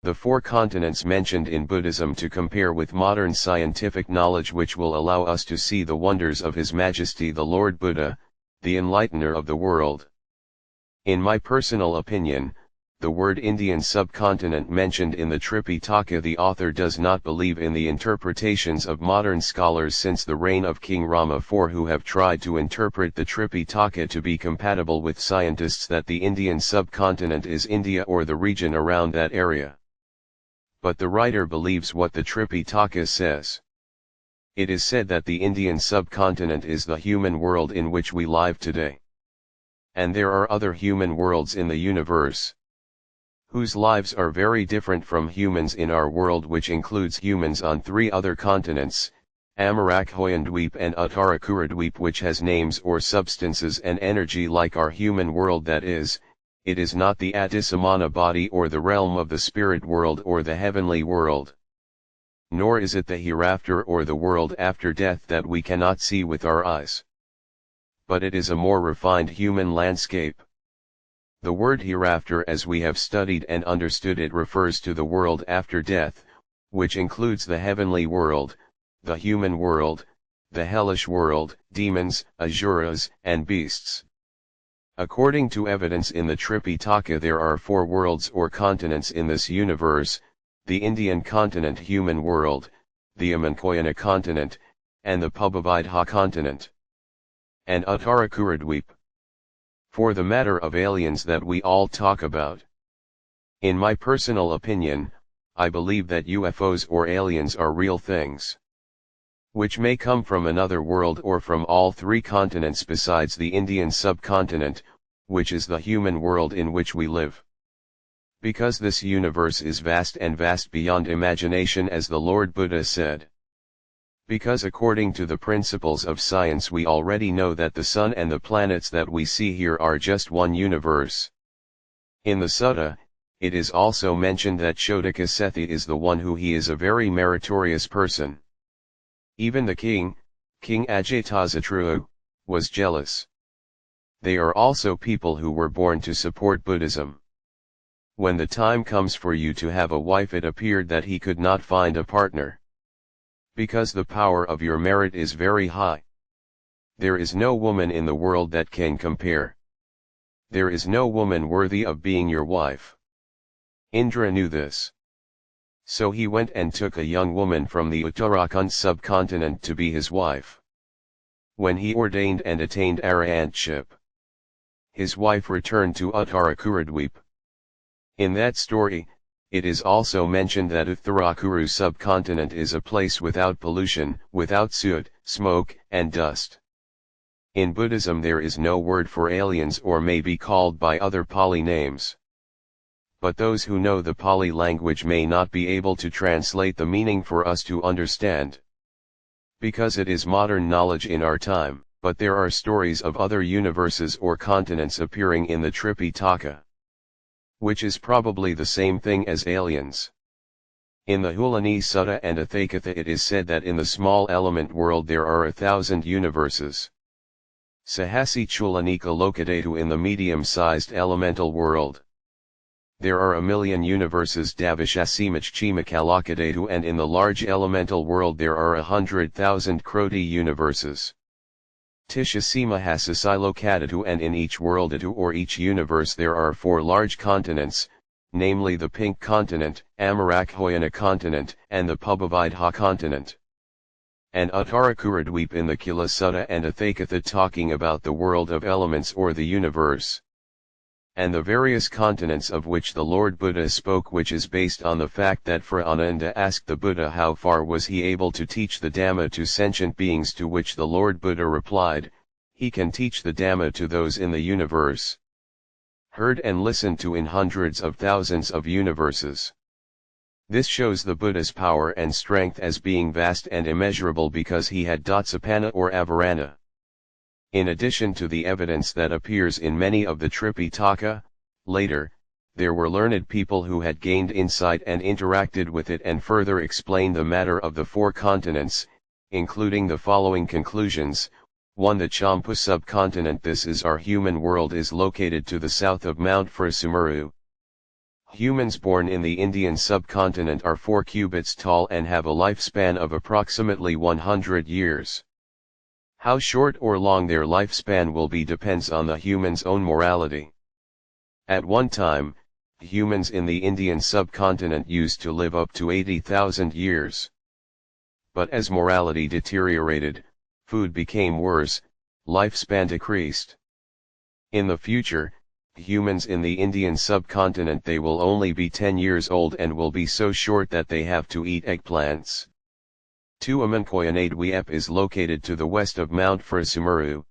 the 4 continents mentioned in Buddhism to compare with modern scientific knowledge, which will allow us to see the wonders of His Majesty the Lord Buddha, the Enlightener of the world. In my personal opinion, the word Indian subcontinent mentioned in the Tripitaka, the author does not believe in the interpretations of modern scholars since the reign of King Rama IV, who have tried to interpret the Tripitaka to be compatible with scientists that the Indian subcontinent is India or the region around that area. But the writer believes what the Tripitaka says. It is said that the Indian subcontinent is the human world in which we live today. And there are other human worlds in the universe, whose lives are very different from humans in our world, which includes humans on 3 other continents, Amarakhoyandweep and Uttarakurudweep, which has names or substances and energy like our human world. That is, it is not the Adisamāna body or the realm of the spirit world or the heavenly world. Nor is it the hereafter or the world after death that we cannot see with our eyes. But it is a more refined human landscape. The word hereafter, as we have studied and understood it, refers to the world after death, which includes the heavenly world, the human world, the hellish world, demons, asuras, and beasts. According to evidence in the Tripitaka, there are 4 worlds or continents in this universe: the Indian continent, human world, the Amarakhoyandweep continent, and the Tripitaka continent, and Uttarakurudweep. For the matter of aliens that we all talk about, in my personal opinion, I believe that UFOs or aliens are real things, which may come from another world or from all 3 continents besides the Indian subcontinent, which is the human world in which we live. Because this universe is vast and vast beyond imagination, as the Lord Buddha said. Because according to the principles of science we already know that the sun and the planets that we see here are just one universe. In the sutta, it is also mentioned that Shodaka Sethi is the one who he is a very meritorious person. Even the king, King Ajatasattu, was jealous. They are also people who were born to support Buddhism. When the time comes for you to have a wife, it appeared that he could not find a partner. Because the power of your merit is very high. There is no woman in the world that can compare. There is no woman worthy of being your wife. Indra knew this. So he went and took a young woman from the Uttarakhand subcontinent to be his wife. When he ordained and attained arahantship, his wife returned to Uttarakurudweep. In that story, it is also mentioned that Uttarakuru subcontinent is a place without pollution, without soot, smoke, and dust. In Buddhism there is no word for aliens, or may be called by other Pali names. But those who know the Pali language may not be able to translate the meaning for us to understand, because it is modern knowledge in our time. But there are stories of other universes or continents appearing in the Tripitaka, which is probably the same thing as aliens. In the Hulani Sutta and Athakatha it is said that in the small element world there are 1,000 universes. Sahasi Chulanika Lokadatu in the medium-sized elemental world. There are 1,000,000 universes Davishasimach Chimakalakadatu, and in the large elemental world there are 100,000 Kroti universes. Tishasima Hasisilokadatu, and in each worldatu or each universe there are 4 large continents, namely the Pink continent, Amarakhoyandweep continent, and the Tripitaka continent. And Uttarakurudweep in the Kila Sutta and Athakatha talking about the world of elements or the universe. And the various continents of which the Lord Buddha spoke, which is based on the fact that Ananda asked the Buddha how far was he able to teach the Dhamma to sentient beings, to which the Lord Buddha replied, he can teach the Dhamma to those in the universe, heard and listened to in hundreds of thousands of universes. This shows the Buddha's power and strength as being vast and immeasurable, because he had Dotsapanna or Avarana. In addition to the evidence that appears in many of the Tripitaka, later, there were learned people who had gained insight and interacted with it and further explained the matter of the 4 continents, including the following conclusions. 1. The Champu subcontinent, this is our human world, is located to the south of Mount Frasumuru. Humans born in the Indian subcontinent are 4 cubits tall and have a lifespan of approximately 100 years. How short or long their lifespan will be depends on the human's own morality. At one time, humans in the Indian subcontinent used to live up to 80,000 years. But as morality deteriorated, food became worse, lifespan decreased. In the future, humans in the Indian subcontinent they will only be 10 years old and will be so short that they have to eat eggplants. Amarakhoyandweep is located to the west of Mount Fujimaru.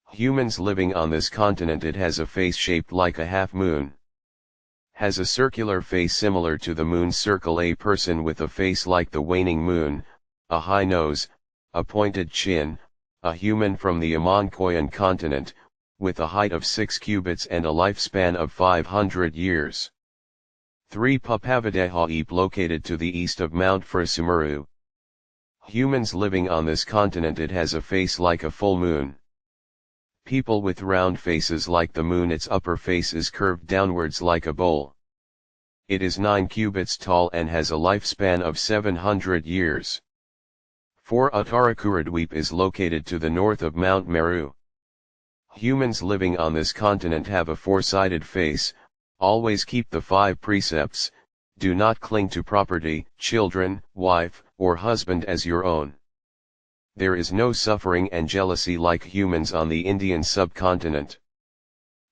Humans living on this continent, it has a face shaped like a half moon. Has a circular face similar to the moon's circle. A person with a face like the waning moon, a high nose, a pointed chin, a human from the Amarakhoyan continent, with a height of 6 cubits and a lifespan of 500 years. 3 Tripitaka located to the east of Mount Fujimaru. Humans living on this continent, it has a face like a full moon. People with round faces like the moon, its upper face is curved downwards like a bowl. It is 9 cubits tall and has a lifespan of 700 years. 4 Uttarakurudweep is located to the north of Mount Meru. Humans living on this continent have a 4-sided face. Always keep the 5 precepts: do not cling to property, children, wife, or husband as your own. There is no suffering and jealousy like humans on the Indian subcontinent.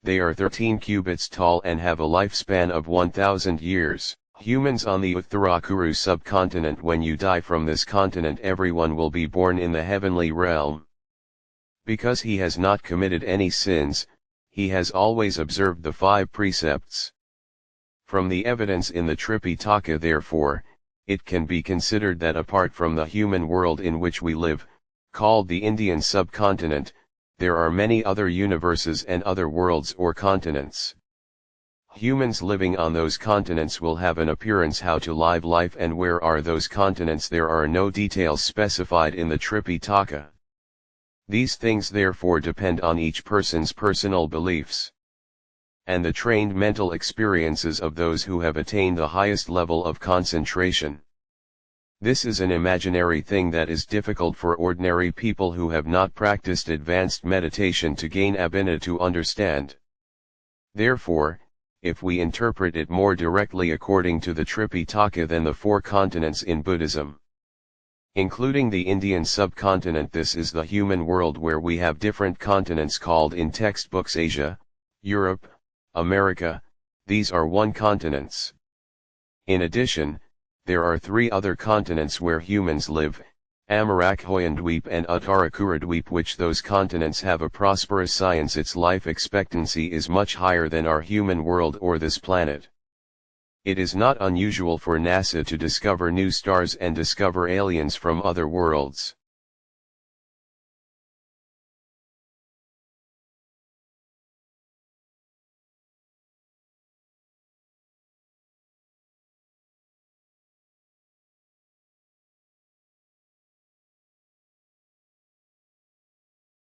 They are 13 cubits tall and have a lifespan of 1,000 years. Humans on the Uttarakuru subcontinent, when you die from this continent, everyone will be born in the heavenly realm. Because he has not committed any sins, he has always observed the 5 precepts. From the evidence in the Tripitaka, therefore, it can be considered that apart from the human world in which we live, called the Indian subcontinent, there are many other universes and other worlds or continents. Humans living on those continents will have an appearance how to live life, and where are those continents there are no details specified in the Tripitaka. These things therefore depend on each person's personal beliefs and the trained mental experiences of those who have attained the highest level of concentration. This is an imaginary thing that is difficult for ordinary people who have not practiced advanced meditation to gain abhina to understand. Therefore, if we interpret it more directly according to the Tripitaka than the 4 continents in Buddhism, including the Indian subcontinent, this is the human world where we have different continents called in textbooks Asia, Europe, America. These are 1 continents. In addition, there are 3 other continents where humans live: Amarakhoyandweep and Uttarakurudweep, which those continents have a prosperous science. Its life expectancy is much higher than our human world or this planet. It is not unusual for NASA to discover new stars and discover aliens from other worlds.